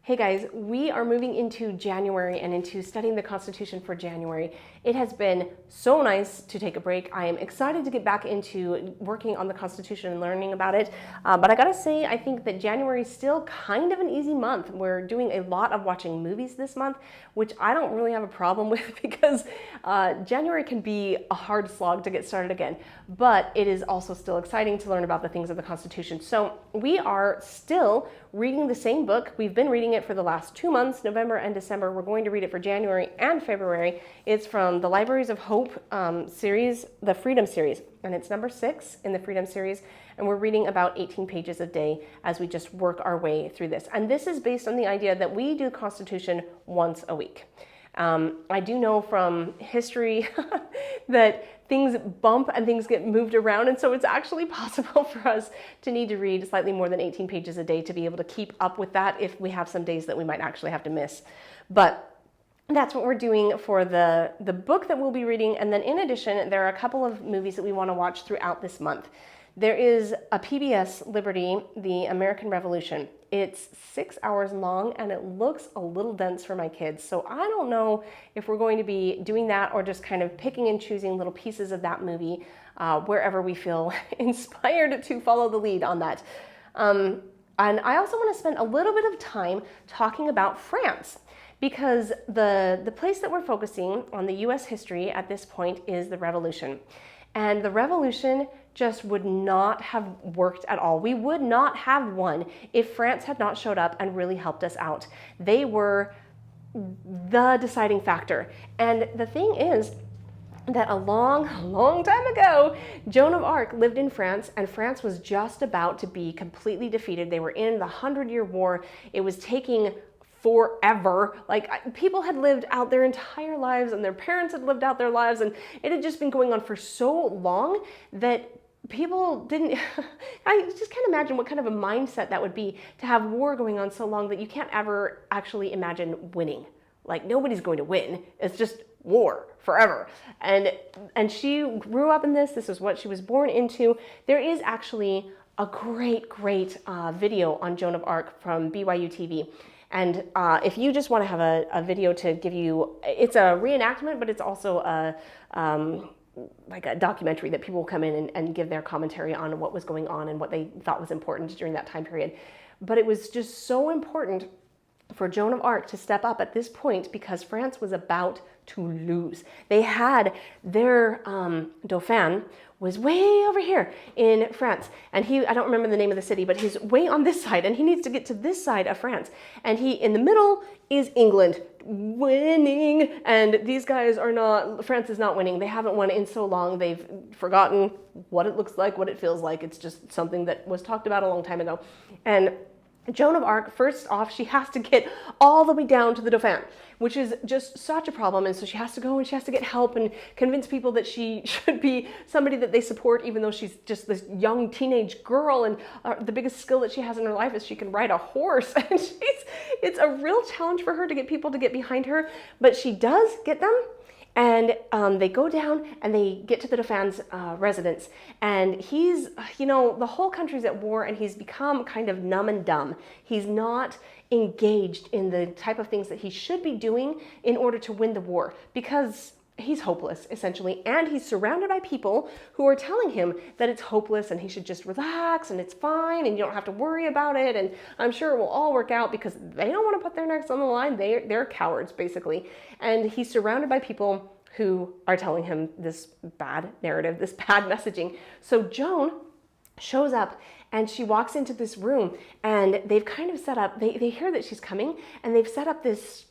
Hey guys, we are moving into January and into studying the Constitution for January. It has been so nice to take a break. I am excited to get back into working on the Constitution and learning about it. But I gotta say, I think that January is still kind of an easy month. We're doing a lot of watching movies this month, which I don't really have a problem with because January can be a hard slog to get started again. But it is also still exciting to learn about the things of the Constitution. So we are still reading the same book. We've been reading it for the last 2 months, November and December. We're going to read it for January and February. It's from the Libraries of Hope series, the Freedom series, and it's number 6 in the Freedom series. And we're reading about 18 pages a day as we just work our way through this. And this is based on the idea that we do the Constitution once a week. I do know from history that things bump and things get moved around, and so it's actually possible for us to need to read slightly more than 18 pages a day to be able to keep up with that if we have some days that we might actually have to miss. But that's what we're doing for the book that we'll be reading, and then in addition, there are a couple of movies that we want to watch throughout this month. There is a PBS Liberty, The American Revolution. It's 6 hours long and it looks a little dense for my kids. So I don't know if we're going to be doing that or just kind of picking and choosing little pieces of that movie wherever we feel inspired to follow the lead on that. And I also want to spend a little bit of time talking about France, because the place that we're focusing on the US history at this point is the Revolution. And the Revolution just would not have worked at all. We would not have won if France had not showed up and really helped us out. They were the deciding factor. And the thing is that a long time ago, Joan of Arc lived in France, and France was just about to be completely defeated. They were in the 100-Year War. It was taking forever. Like, people had lived out their entire lives and their parents had lived out their lives, and it had just been going on for so long that people didn't, I just can't imagine what kind of a mindset that would be to have war going on so long that you can't ever actually imagine winning. Like, nobody's going to win. It's just war forever. And she grew up in this. This is what she was born into. There is actually a great video on Joan of Arc from BYU TV. And if you just want to have a video to give you, it's a reenactment, but it's also like a documentary that people will come in and give their commentary on what was going on and what they thought was important during that time period. But it was just so important for Joan of Arc to step up at this point because France was about to lose. They had their Dauphin was way over here in France, and I don't remember the name of the city, but he's way on this side, and he needs to get to this side of France, and he in the middle is England winning, and these guys are not, France is not winning. They haven't won in so long. They've forgotten what it looks like, what it feels like. It's just something that was talked about a long time ago. And Joan of Arc, first off, she has to get all the way down to the Dauphin, which is just such a problem. And so she has to go and she has to get help and convince people that she should be somebody that they support, even though she's just this young teenage girl. And the biggest skill that she has in her life is she can ride a horse. And it's a real challenge for her to get people to get behind her, but she does get them. And they go down and they get to the Dauphin's residence, and he's, the whole country's at war, and he's become kind of numb and dumb. He's not engaged in the type of things that he should be doing in order to win the war, because he's hopeless, essentially, and he's surrounded by people who are telling him that it's hopeless and he should just relax and it's fine and you don't have to worry about it, and I'm sure it will all work out because they don't want to put their necks on the line. They're cowards, basically. And he's surrounded by people who are telling him this bad narrative, this bad messaging. So Joan shows up and she walks into this room, and they've kind of set up, they hear that she's coming, and they've set up this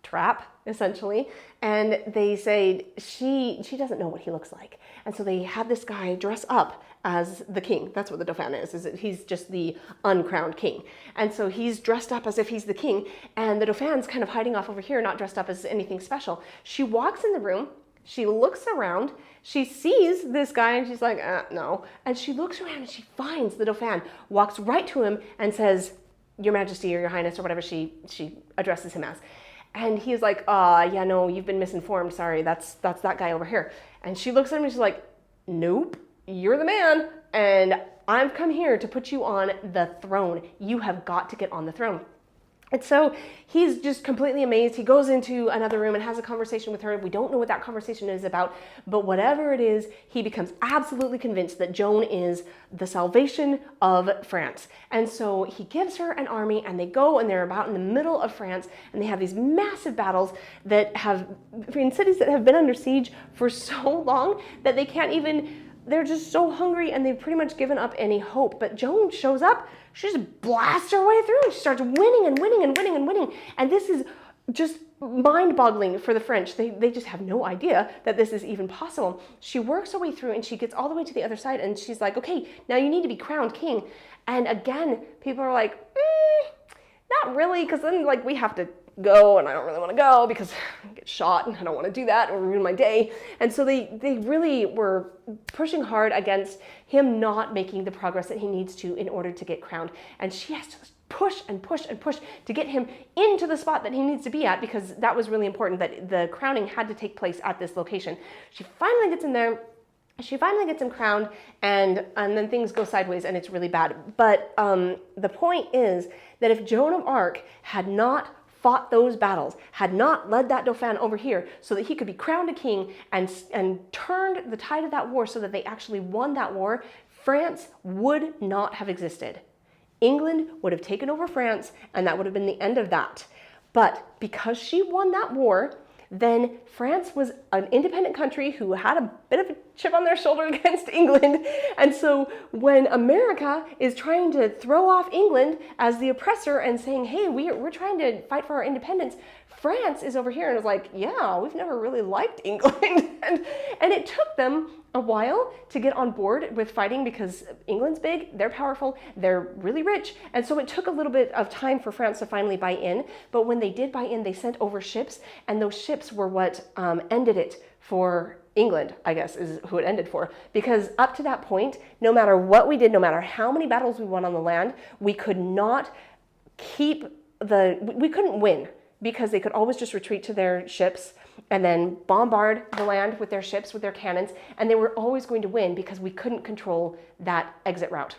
trap, essentially, and they say she doesn't know what he looks like, and so they have this guy dress up as the king. That's what the Dauphin is that he's just the uncrowned king, and so he's dressed up as if he's the king, and the Dauphin's kind of hiding off over here, not dressed up as anything special. She walks in the room, she looks around, she sees this guy, and she's like, no, and she looks around and she finds the Dauphin, walks right to him and says, "Your Majesty," or "Your Highness," or whatever she addresses him as. And he's like, yeah, no, you've been misinformed. Sorry, that's that guy over here. And she looks at him and she's like, "Nope, you're the man. And I've come here to put you on the throne. You have got to get on the throne." And so he's just completely amazed. He goes into another room and has a conversation with her. We don't know what that conversation is about, but whatever it is, he becomes absolutely convinced that Joan is the salvation of France. And so he gives her an army, and they go, and they're about in the middle of France, and they have these massive battles that have, in cities that have been under siege for so long that they can't even, they're just so hungry, and they've pretty much given up any hope. But Joan shows up, she just blasts her way through, and she starts winning and winning and winning and winning. And this is just mind-boggling for the French. They just have no idea that this is even possible. She works her way through, and she gets all the way to the other side, and she's like, okay, now you need to be crowned king. And again, people are like, not really, because then like we have to go, and I don't really want to go because I get shot and I don't want to do that or ruin my day. And so they really were pushing hard against him not making the progress that he needs to in order to get crowned. And she has to push and push and push to get him into the spot that he needs to be at, because that was really important, that the crowning had to take place at this location. She finally gets in there. She finally gets him crowned, and then things go sideways, and it's really bad. But the point is that if Joan of Arc had not fought those battles, had not led that Dauphin over here so that he could be crowned a king and turned the tide of that war so that they actually won that war, France would not have existed. England would have taken over France, and that would have been the end of that. But because she won that war, then France was an independent country who had a bit of a chip on their shoulder against England. And so when America is trying to throw off England as the oppressor and saying, hey, we're trying to fight for our independence, France is over here and is like, yeah, we've never really liked England. and it took them a while to get on board with fighting, because England's big, they're powerful, they're really rich. And so it took a little bit of time for France to finally buy in. But when they did buy in, they sent over ships, and those ships were what ended it for England, I guess, is who it ended for. Because up to that point, no matter what we did, no matter how many battles we won on the land, we could not we couldn't win, because they could always just retreat to their ships and then bombard the land with their ships, with their cannons, and they were always going to win because we couldn't control that exit route.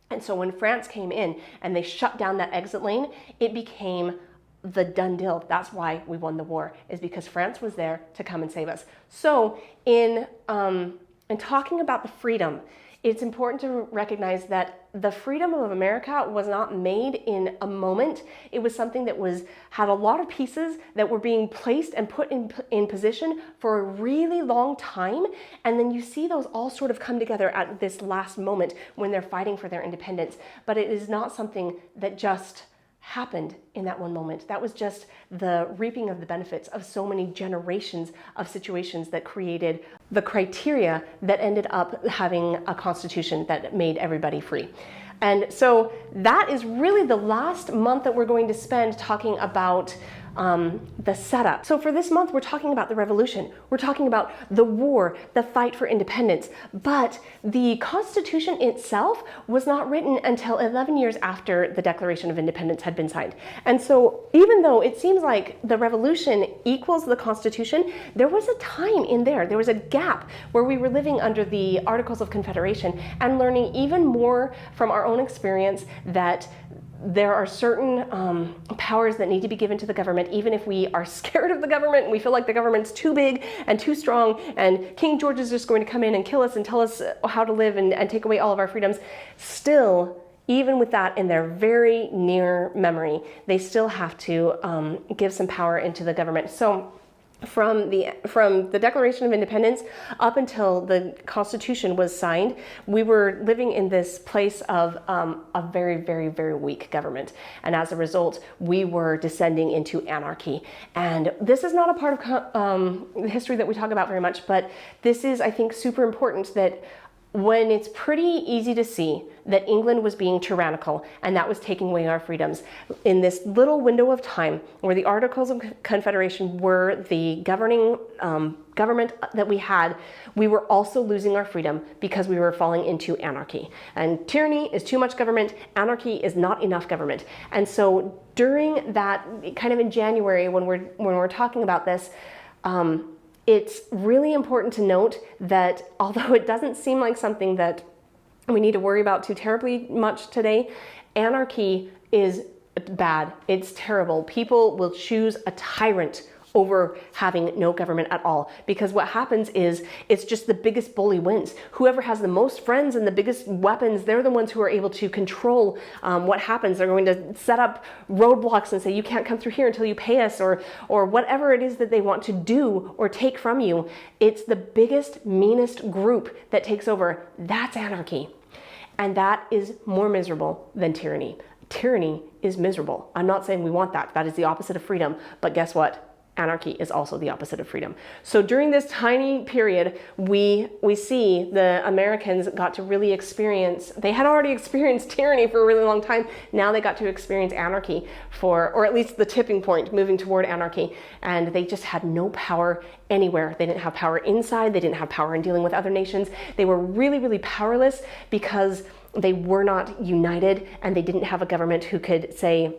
And so when France came in and they shut down that exit lane, it became the done deal. That's why we won the war, is because France was there to come and save us. So in talking about the freedom, it's important to recognize that the freedom of America was not made in a moment. It was something that had a lot of pieces that were being placed and put in position for a really long time. And then you see those all sort of come together at this last moment when they're fighting for their independence. But it is not something that just happened in that one moment. That was just the reaping of the benefits of so many generations of situations that created the criteria that ended up having a constitution that made everybody free. And so that is really the last month that we're going to spend talking about the setup. So for this month, we're talking about the revolution. We're talking about the war, the fight for independence. But the Constitution itself was not written until 11 years after the Declaration of Independence had been signed. And so even though it seems like the revolution equals the Constitution, there was a time in there. There was a gap where we were living under the Articles of Confederation and learning even more from our own experience that there are certain powers that need to be given to the government, even if we are scared of the government and we feel like the government's too big and too strong and King George is just going to come in and kill us and tell us how to live and take away all of our freedoms. Still, even with that in their very near memory, they still have to give some power into the government. So from the Declaration of Independence up until the Constitution was signed, we were living in this place of a very, very, very weak government. And as a result, we were descending into anarchy. And this is not a part of history that we talk about very much, but this is, I think, super important, that when it's pretty easy to see that England was being tyrannical and that was taking away our freedoms, in this little window of time where the Articles of Confederation were the governing government that we had, we were also losing our freedom because we were falling into anarchy. And tyranny is too much government, anarchy is not enough government. And so during that, kind of in January, when we're talking about this, it's really important to note that although it doesn't seem like something that we need to worry about too terribly much today, anarchy is bad. It's terrible. People will choose a tyrant over having no government at all, because what happens is it's just the biggest bully wins. Whoever has the most friends and the biggest weapons, they're the ones who are able to control what happens. They're going to set up roadblocks and say, you can't come through here until you pay us, or whatever it is that they want to do or take from you. It's the biggest, meanest group that takes over. That's anarchy. And that is more miserable than tyranny. Tyranny is miserable. I'm not saying we want that. That is the opposite of freedom. But guess what? Anarchy is also the opposite of freedom. So during this tiny period, we see the Americans got to really experience, they had already experienced tyranny for a really long time. Now they got to experience anarchy or at least the tipping point, moving toward anarchy. And they just had no power anywhere. They didn't have power inside. They didn't have power in dealing with other nations. They were really, really powerless because they were not united, and they didn't have a government who could say,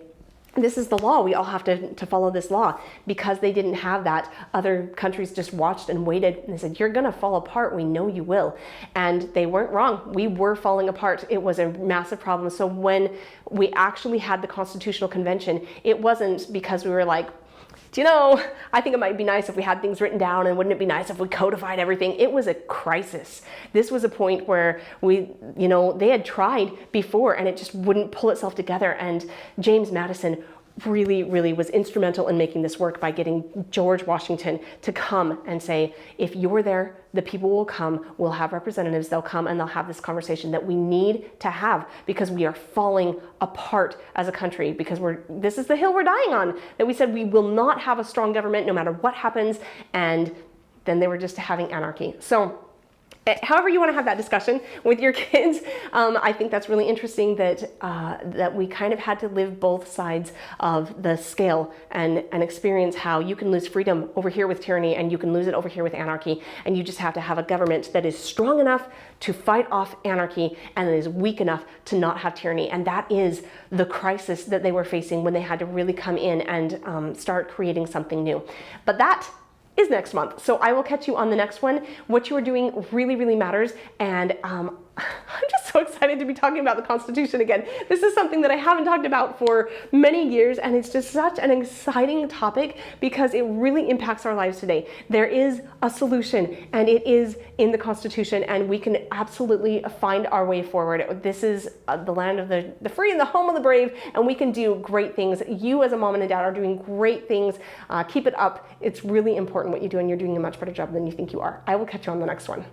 this is the law, we all have to follow this law. Because they didn't have that, other countries just watched and waited, and they said, you're gonna fall apart, we know you will. And they weren't wrong, we were falling apart. It was a massive problem. So when we actually had the Constitutional Convention, it wasn't because we were like, do you know, I think it might be nice if we had things written down, and wouldn't it be nice if we codified everything? It was a crisis. This was a point where they had tried before and it just wouldn't pull itself together. And James Madison really, really was instrumental in making this work by getting George Washington to come and say, if you're there, the people will come, we'll have representatives, they'll come and they'll have this conversation that we need to have, because we are falling apart as a country, because this is the hill we're dying on, that we said we will not have a strong government no matter what happens. And then they were just having anarchy. So however you want to have that discussion with your kids, I think that's really interesting that we kind of had to live both sides of the scale and experience how you can lose freedom over here with tyranny and you can lose it over here with anarchy. And you just have to have a government that is strong enough to fight off anarchy and that is weak enough to not have tyranny. And that is the crisis that they were facing when they had to really come in and start creating something new. But that is next month. So I will catch you on the next one. What you are doing really, really matters. And I'm just so excited to be talking about the Constitution again. This is something that I haven't talked about for many years, and it's just such an exciting topic because it really impacts our lives today. There is a solution, and it is in the Constitution, and we can absolutely find our way forward. This is the land of the free and the home of the brave, and we can do great things. You as a mom and a dad are doing great things. Keep it up. It's really important what you do, and you're doing a much better job than you think you are. I will catch you on the next one.